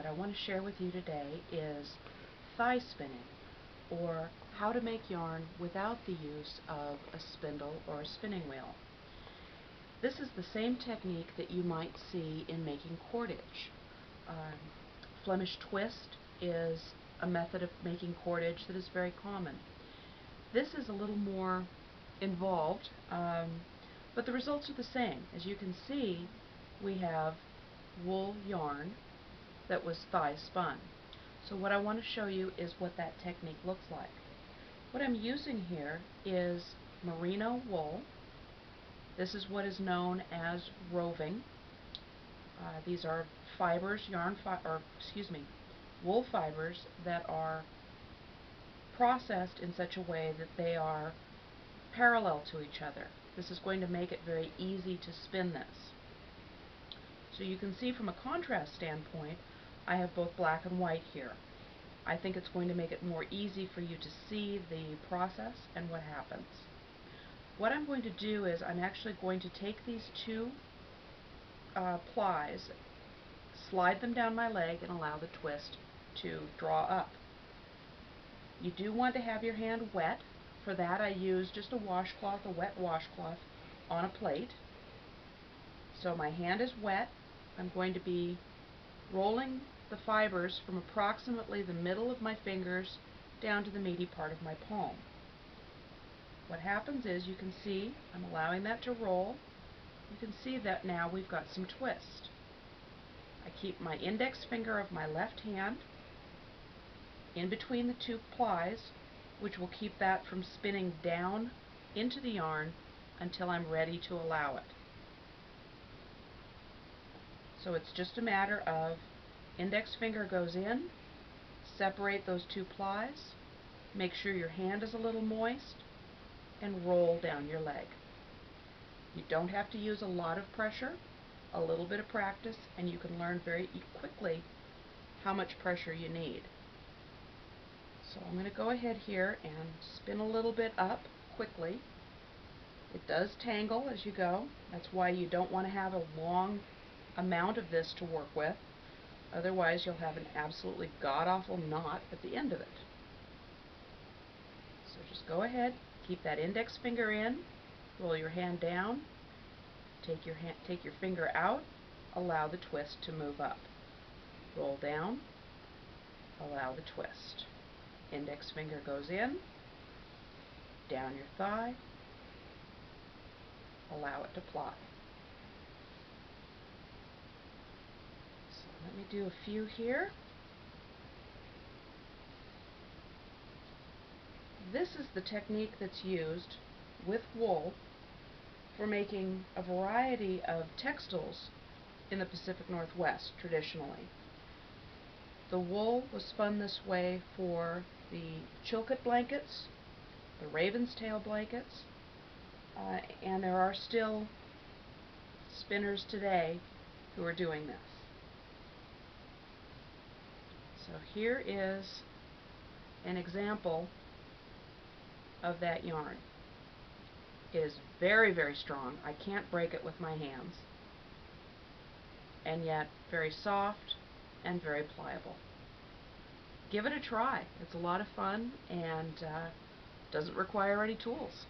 I want to share with you today is thigh spinning, or how to make yarn without the use of a spindle or a spinning wheel. This is the same technique that you might see in making cordage. Flemish twist is a method of making cordage that is very common. This is a little more involved, but the results are the same. As you can see, we have wool yarn that was thigh spun. So what I want to show you is what that technique looks like. What I'm using here is merino wool. This is what is known as roving. These are fibers, wool fibers that are processed in such a way that they are parallel to each other. This is going to make it very easy to spin this. So you can see from a contrast standpoint, I have both black and white here. I think it's going to make it more easy for you to see the process and what happens. What I'm going to do is I'm actually going to take these two plies, slide them down my leg, and allow the twist to draw up. You do want to have your hand wet. For that I use just a washcloth, a wet washcloth, on a plate. So my hand is wet. I'm going to be rolling the fibers from approximately the middle of my fingers down to the meaty part of my palm. What happens is, you can see I'm allowing that to roll. You can see that now we've got some twist. I keep my index finger of my left hand in between the two plies, which will keep that from spinning down into the yarn until I'm ready to allow it. So it's just a matter of index finger goes in, separate those two plies, make sure your hand is a little moist, and roll down your leg. You don't have to use a lot of pressure, a little bit of practice, and you can learn very quickly how much pressure you need. So I'm going to go ahead here and spin a little bit up quickly. It does tangle as you go. That's why you don't want to have a long amount of this to work with. Otherwise you'll have an absolutely god-awful knot at the end of it. So just go ahead, keep that index finger in, roll your hand down, take your finger out, allow the twist to move up. Roll down, allow the twist. Index finger goes in, down your thigh, allow it to ply. So let me do a few here. This is the technique that's used with wool for making a variety of textiles in the Pacific Northwest traditionally. The wool was spun this way for the Chilkat blankets, the Raven's Tail blankets, and there are still spinners today who are doing this. So here is an example of that yarn. It is very, very strong. I can't break it with my hands, and yet very soft and very pliable. Give it a try. It's a lot of fun and doesn't require any tools.